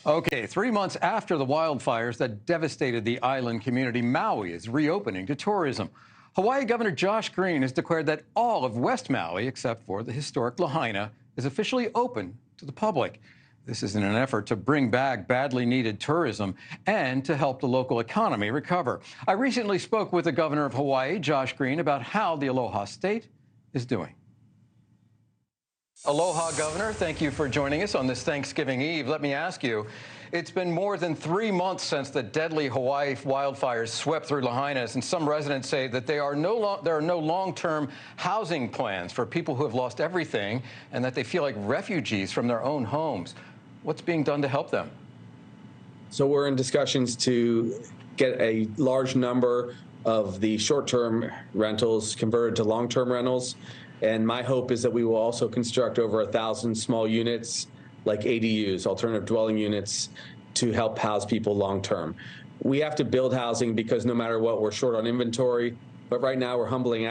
Okay, 3 months after the wildfires that devastated the island community, Maui is reopening to tourism. Hawaii Governor Josh Green has declared that all of West Maui, except for the historic Lahaina, is officially open to the public. This is in an effort to bring back badly needed tourism and to help the local economy recover. I recently spoke with the governor of Hawaii, Josh Green, about how the Aloha State is doing. Aloha, Governor. Thank you for joining us on this Thanksgiving Eve. Let me ask you, it's been more than 3 months since the deadly Hawaii wildfires swept through Lahaina, and some residents say that there are no long-term housing plans for people who have lost everything and that they feel like refugees from their own homes. What's being done to help them? So we're in discussions to get a large number of the short-term rentals converted to long-term rentals. And my hope is that we will also construct over 1,000 small units like ADUs, alternative dwelling units, to help house people long term. We have to build housing because no matter what, we're short on inventory. But right now, we're humbly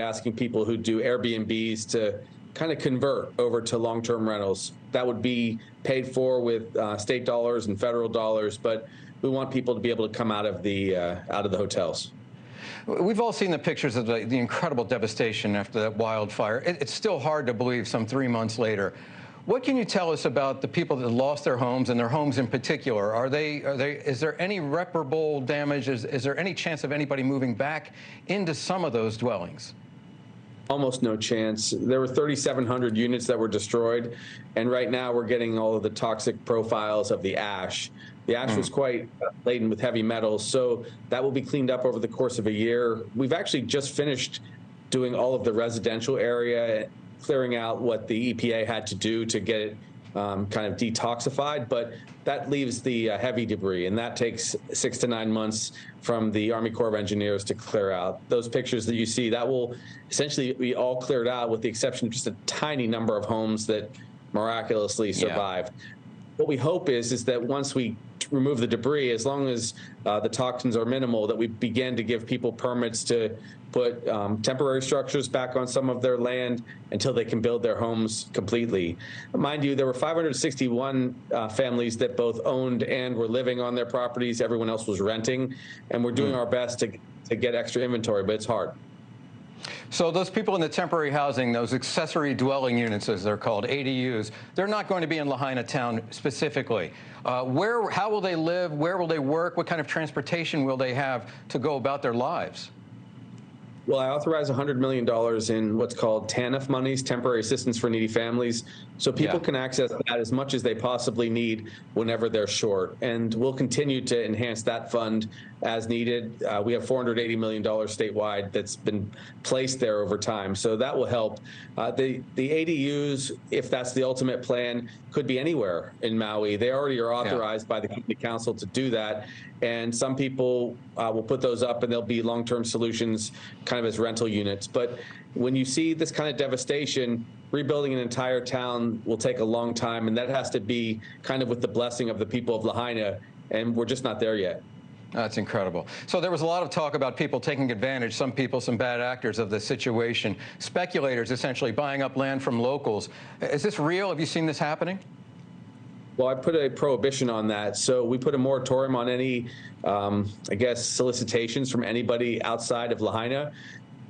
asking people who do Airbnbs to kind of convert over to long-term rentals. That would be paid for with state dollars and federal dollars, but we want people to be able to come out of the hotels. We've all seen the pictures of the incredible devastation after that wildfire. It's still hard to believe some 3 months later. What can you tell us about the people that lost their homes and their homes in particular? Is there any reparable damage? Is there any chance of anybody moving back into some of those dwellings? Almost no chance. There were 3,700 units that were destroyed, and right now we're getting all of the toxic profiles of the ash. The ash was quite laden with heavy metals, so that will be cleaned up over the course of a year. We've actually just finished doing all of the residential area, clearing out what the EPA had to do to get it kind of detoxified, but that leaves the heavy debris, and that takes 6 to 9 months from the Army Corps of Engineers to clear out. Those pictures that you see, that will essentially be all cleared out with the exception of just a tiny number of homes that miraculously survived. Yeah. What we hope is that once we remove the debris, as long as the toxins are minimal, that we begin to give people permits to put temporary structures back on some of their land until they can build their homes completely. Mind you, there were 561 families that both owned and were living on their properties. Everyone else was renting, and we're doing our best to get extra inventory, but it's hard. So those people in the temporary housing, those accessory dwelling units, as they're called, ADUs, they're not going to be in Lahaina town specifically. How will they live? Where will they work? What kind of transportation will they have to go about their lives? Well, I authorize $100 million in what's called TANF monies, temporary assistance for needy families, so people can access that as much as they possibly need whenever they're short. And we'll continue to enhance that fund as needed. We have $480 million statewide that's been placed there over time, so that will help. The ADUs, if that's the ultimate plan, could be anywhere in Maui. They already are authorized by the County Council to do that, and some people will put those up, and they'll be long-term solutions kind of as rental units. But when you see this kind of devastation, rebuilding an entire town will take a long time, and that has to be kind of with the blessing of the people of Lahaina, and we're just not there yet. That's incredible. So there was a lot of talk about people taking advantage, some people, some bad actors of the situation, speculators essentially buying up land from locals. Is this real? Have you seen this happening? Well, I put a prohibition on that. So we put a moratorium on any, I guess, solicitations from anybody outside of Lahaina.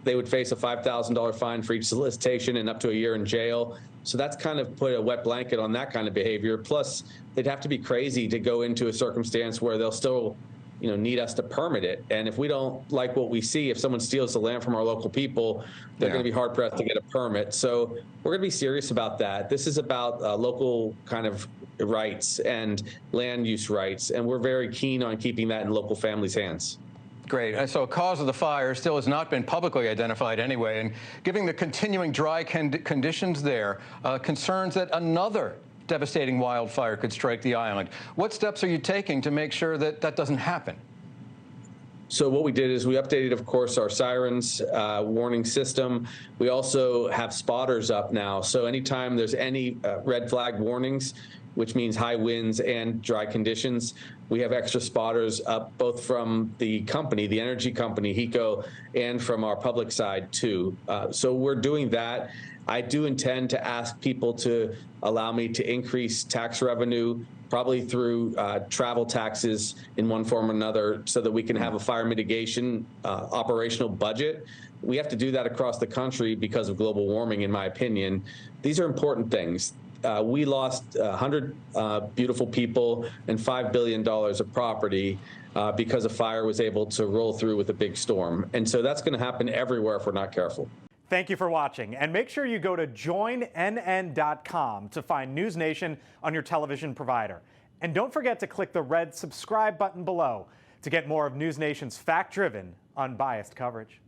They would face a $5,000 fine for each solicitation and up to a year in jail. So that's kind of put a wet blanket on that kind of behavior. Plus, they'd have to be crazy to go into a circumstance where they'll still need us to permit it. And if we don't like what we see, if someone steals the land from our local people, they're going to be hard-pressed to get a permit. So we're going to be serious about that. This is about local kind of rights and land use rights, and we're very keen on keeping that in local families' hands. Great. So cause of the fire still has not been publicly identified anyway, and given the continuing dry conditions there, concerns that another devastating wildfire could strike the island. What steps are you taking to make sure that that doesn't happen? So what we did is we updated, of course, our sirens warning system. We also have spotters up now. So anytime there's any red flag warnings, which means high winds and dry conditions. We have extra spotters up both from the company, the energy company, HECO, and from our public side too. So we're doing that. I do intend to ask people to allow me to increase tax revenue, probably through travel taxes in one form or another, so that we can have a fire mitigation operational budget. We have to do that across the country because of global warming, in my opinion. These are important things. We lost 100 beautiful people and $5 billion of property because a fire was able to roll through with a big storm. And so that's going to happen everywhere if we're not careful. Thank you for watching, and make sure you go to joinnn.com to find NewsNation on your television provider. And don't forget to click the red subscribe button below to get more of NewsNation's fact-driven, unbiased coverage.